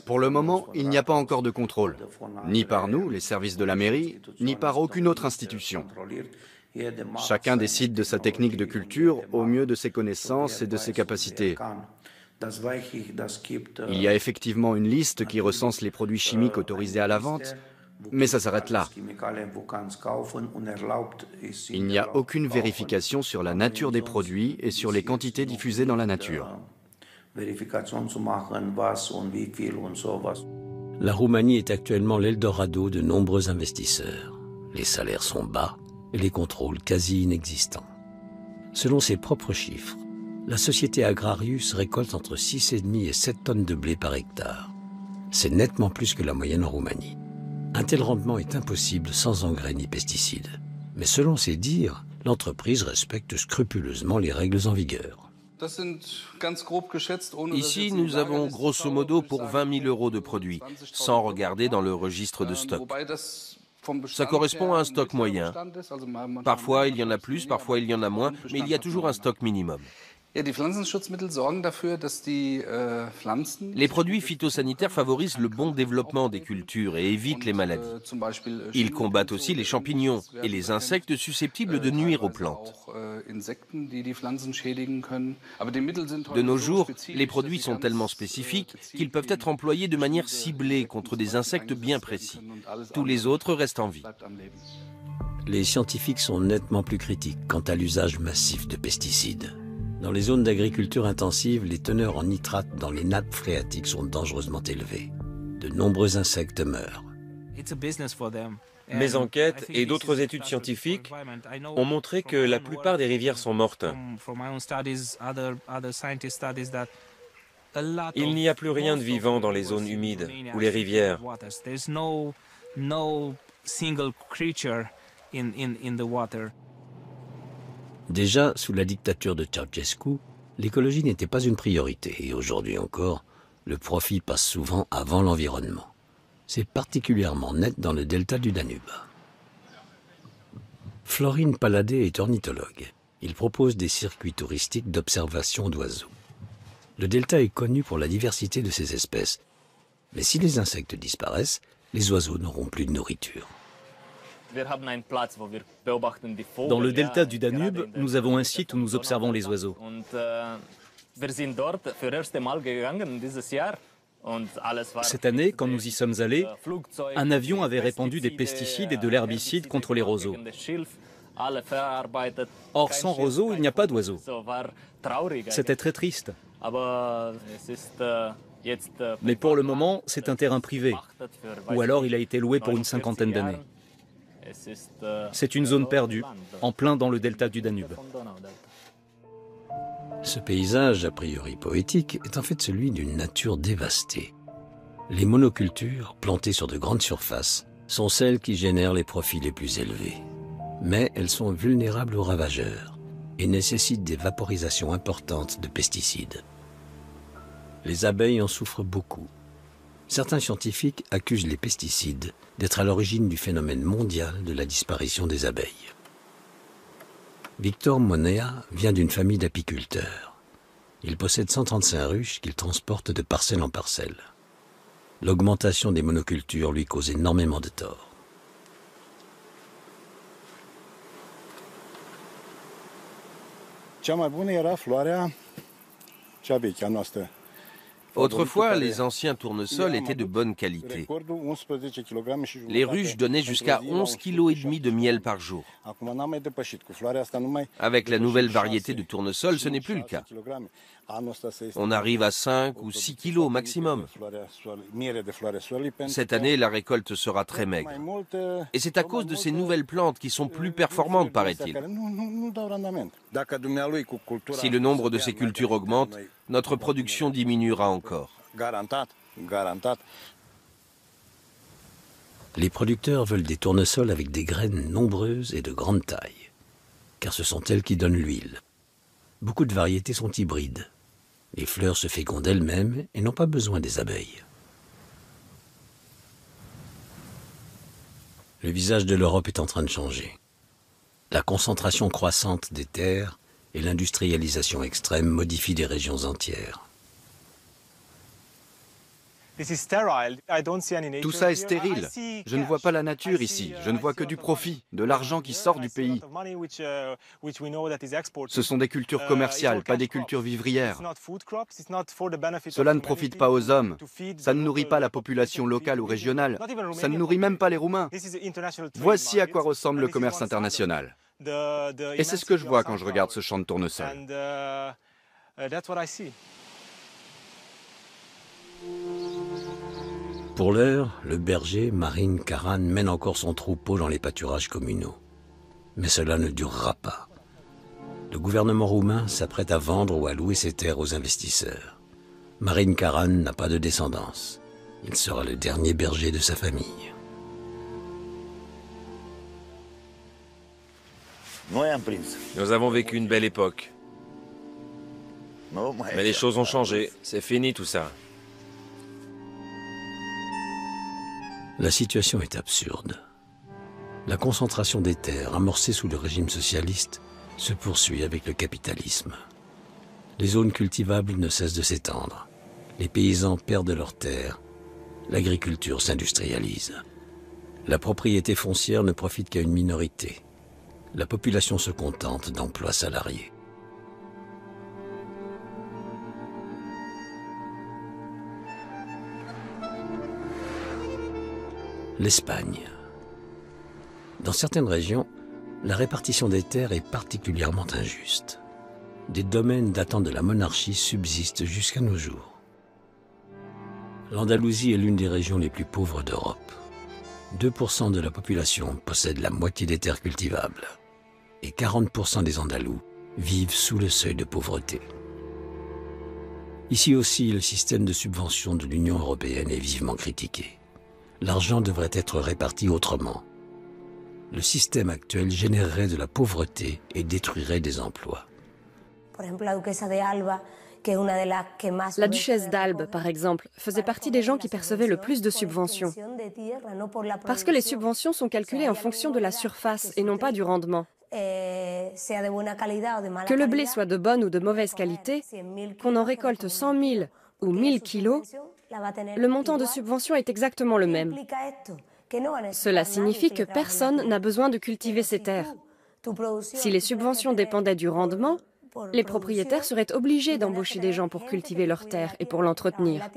S7: Pour le moment, il n'y a pas encore de contrôle, ni par nous, les services de la mairie, ni par aucune autre institution. Chacun décide de sa technique de culture au mieux de ses connaissances et de ses capacités. Il y a effectivement une liste qui recense les produits chimiques autorisés à la vente, mais ça s'arrête là. Il n'y a aucune vérification sur la nature des produits et sur les quantités diffusées dans la nature.
S1: La Roumanie est actuellement l'Eldorado de nombreux investisseurs. Les salaires sont bas et les contrôles quasi inexistants. Selon ses propres chiffres, la société Agrarius récolte entre 6,5 et 7 tonnes de blé par hectare. C'est nettement plus que la moyenne en Roumanie. Un tel rendement est impossible sans engrais ni pesticides. Mais selon ses dires, l'entreprise respecte scrupuleusement les règles en vigueur.
S3: Ici, nous avons grosso modo pour 20 000 € de produits, sans regarder dans le registre de stock. Ça correspond à un stock moyen. Parfois, il y en a plus, parfois, il y en a moins, mais il y a toujours un stock minimum. Les produits phytosanitaires favorisent le bon développement des cultures et évitent les maladies. Ils combattent aussi les champignons et les insectes susceptibles de nuire aux plantes. De nos jours, les produits sont tellement spécifiques qu'ils peuvent être employés de manière ciblée contre des insectes bien précis. Tous les autres restent en vie.
S1: Les scientifiques sont nettement plus critiques quant à l'usage massif de pesticides. Dans les zones d'agriculture intensive, les teneurs en nitrates dans les nappes phréatiques sont dangereusement élevées. De nombreux insectes meurent.
S5: Mes enquêtes et d'autres études scientifiques ont montré que la plupart des rivières sont mortes. Il n'y a plus rien de vivant dans les zones humides ou les rivières.
S1: Déjà, sous la dictature de Ceausescu, l'écologie n'était pas une priorité et aujourd'hui encore, le profit passe souvent avant l'environnement. C'est particulièrement net dans le delta du Danube. Florin Paladé est ornithologue. Il propose des circuits touristiques d'observation d'oiseaux. Le delta est connu pour la diversité de ses espèces. Mais si les insectes disparaissent, les oiseaux n'auront plus de nourriture.
S4: Dans le delta du Danube, nous avons un site où nous observons les oiseaux. Cette année, quand nous y sommes allés, un avion avait répandu des pesticides et de l'herbicide contre les roseaux. Or, sans roseaux, il n'y a pas d'oiseaux. C'était très triste. Mais pour le moment, c'est un terrain privé. Ou alors il a été loué pour une 50aine d'années. C'est une zone perdue, en plein dans le delta du Danube.
S1: Ce paysage, a priori poétique, est en fait celui d'une nature dévastée. Les monocultures, plantées sur de grandes surfaces, sont celles qui génèrent les profits les plus élevés. Mais elles sont vulnérables aux ravageurs et nécessitent des vaporisations importantes de pesticides. Les abeilles en souffrent beaucoup. Certains scientifiques accusent les pesticides d'être à l'origine du phénomène mondial de la disparition des abeilles. Victor Monea vient d'une famille d'apiculteurs. Il possède 135 ruches qu'il transporte de parcelle en parcelle. L'augmentation des monocultures lui cause énormément de tort.
S3: Autrefois, les anciens tournesols étaient de bonne qualité. Les ruches donnaient jusqu'à 11,5 kg de miel par jour. Avec la nouvelle variété de tournesol, ce n'est plus le cas. On arrive à 5 ou 6 kg maximum. Cette année, la récolte sera très maigre. Et c'est à cause de ces nouvelles plantes qui sont plus performantes, paraît-il. Si le nombre de ces cultures augmente, notre production diminuera encore.
S1: Les producteurs veulent des tournesols avec des graines nombreuses et de grande taille, car ce sont elles qui donnent l'huile. Beaucoup de variétés sont hybrides. Les fleurs se fécondent elles-mêmes et n'ont pas besoin des abeilles. Le visage de l'Europe est en train de changer. La concentration croissante des terres et l'industrialisation extrême modifient des régions entières.
S7: Tout ça est stérile. Je ne vois pas la nature ici. Je ne vois que du profit, de l'argent qui sort du pays. Ce sont des cultures commerciales, pas des cultures vivrières. Cela ne profite pas aux hommes. Ça ne nourrit pas la population locale ou régionale. Ça ne nourrit même pas les Roumains. Voici à quoi ressemble le commerce international. Et c'est ce que je vois quand je regarde ce champ de tournesol.
S1: Pour l'heure, le berger Marin Karan mène encore son troupeau dans les pâturages communaux. Mais cela ne durera pas. Le gouvernement roumain s'apprête à vendre ou à louer ses terres aux investisseurs. Marin Karan n'a pas de descendance. Il sera le dernier berger de sa famille.
S5: Nous avons vécu une belle époque. Mais les choses ont changé. C'est fini tout ça.
S1: La situation est absurde. La concentration des terres amorcée sous le régime socialiste se poursuit avec le capitalisme. Les zones cultivables ne cessent de s'étendre. Les paysans perdent leurs terres. L'agriculture s'industrialise. La propriété foncière ne profite qu'à une minorité. La population se contente d'emplois salariés. L'Espagne. Dans certaines régions, la répartition des terres est particulièrement injuste. Des domaines datant de la monarchie subsistent jusqu'à nos jours. L'Andalousie est l'une des régions les plus pauvres d'Europe. 2% de la population possède la moitié des terres cultivables. Et 40% des Andalous vivent sous le seuil de pauvreté. Ici aussi, le système de subvention de l'Union européenne est vivement critiqué. L'argent devrait être réparti autrement. Le système actuel générerait de la pauvreté et détruirait des emplois.
S9: La duchesse d'Albe, par exemple, faisait partie des gens qui percevaient le plus de subventions. Parce que les subventions sont calculées en fonction de la surface et non pas du rendement. Que le blé soit de bonne ou de mauvaise qualité, qu'on en récolte 100 000 ou 1000 kilos, le montant de subvention est exactement le même. Cela signifie que personne n'a besoin de cultiver ses terres. Si les subventions dépendaient du rendement, les propriétaires seraient obligés d'embaucher des gens pour cultiver leurs terres et pour l'entretenir.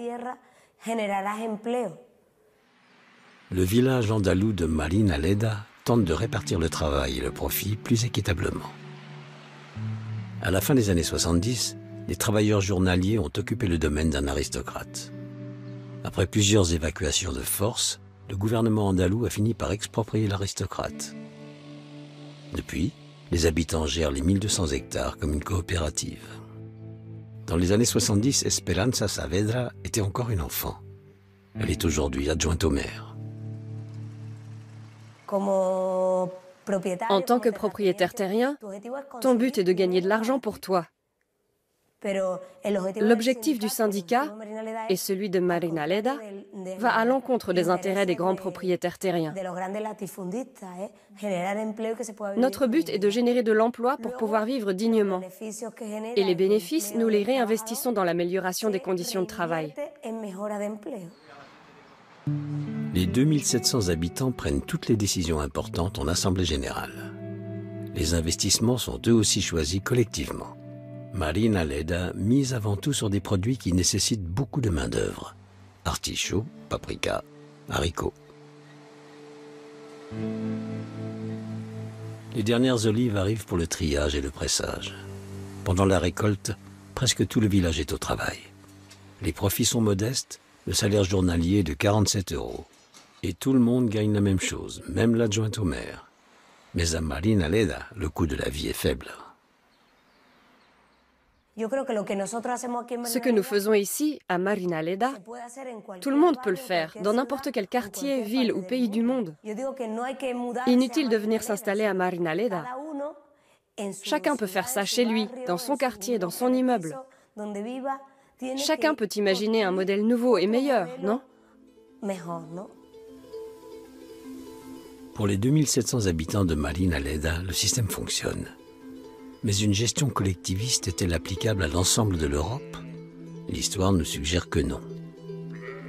S1: Le village andalou de Marin Aleda tente de répartir le travail et le profit plus équitablement. À la fin des années 70, les travailleurs journaliers ont occupé le domaine d'un aristocrate. Après plusieurs évacuations de force, le gouvernement andalou a fini par exproprier l'aristocrate. Depuis, les habitants gèrent les 1200 hectares comme une coopérative. Dans les années 70, Esperanza Saavedra était encore une enfant. Elle est aujourd'hui adjointe au maire.
S9: En tant que propriétaire terrien, ton but est de gagner de l'argent pour toi. L'objectif du syndicat et celui de Marina Leda va à l'encontre des intérêts des grands propriétaires terriens. Notre but est de générer de l'emploi pour pouvoir vivre dignement. Et les bénéfices, nous les réinvestissons dans l'amélioration des conditions de travail.
S1: Les 2700 habitants prennent toutes les décisions importantes en assemblée générale. Les investissements sont eux aussi choisis collectivement. Marina Leda mise avant tout sur des produits qui nécessitent beaucoup de main-d'œuvre. Artichauts, paprika, haricots. Les dernières olives arrivent pour le triage et le pressage. Pendant la récolte, presque tout le village est au travail. Les profits sont modestes, le salaire journalier est de 47 €. Et tout le monde gagne la même chose, même l'adjointe au maire. Mais à Marina Leda, le coût de la vie est faible.
S9: Ce que nous faisons ici, à Marina Leda, tout le monde peut le faire, dans n'importe quel quartier, ville ou pays du monde. Inutile de venir s'installer à Marina Leda. Chacun peut faire ça chez lui, dans son quartier, dans son immeuble. Chacun peut imaginer un modèle nouveau et meilleur, non?
S1: Pour les 2700 habitants de Marina Leda, le système fonctionne. Mais une gestion collectiviste est-elle applicable à l'ensemble de l'Europe? L'histoire nous suggère que non.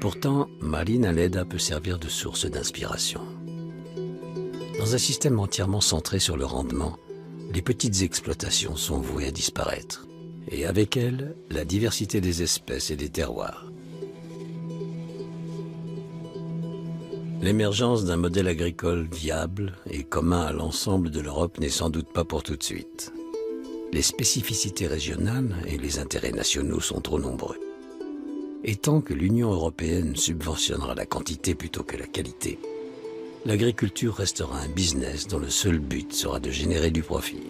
S1: Pourtant, Marina Leda peut servir de source d'inspiration. Dans un système entièrement centré sur le rendement, les petites exploitations sont vouées à disparaître. Et avec elles, la diversité des espèces et des terroirs. L'émergence d'un modèle agricole viable et commun à l'ensemble de l'Europe n'est sans doute pas pour tout de suite. Les spécificités régionales et les intérêts nationaux sont trop nombreux. Et tant que l'Union européenne subventionnera la quantité plutôt que la qualité, l'agriculture restera un business dont le seul but sera de générer du profit.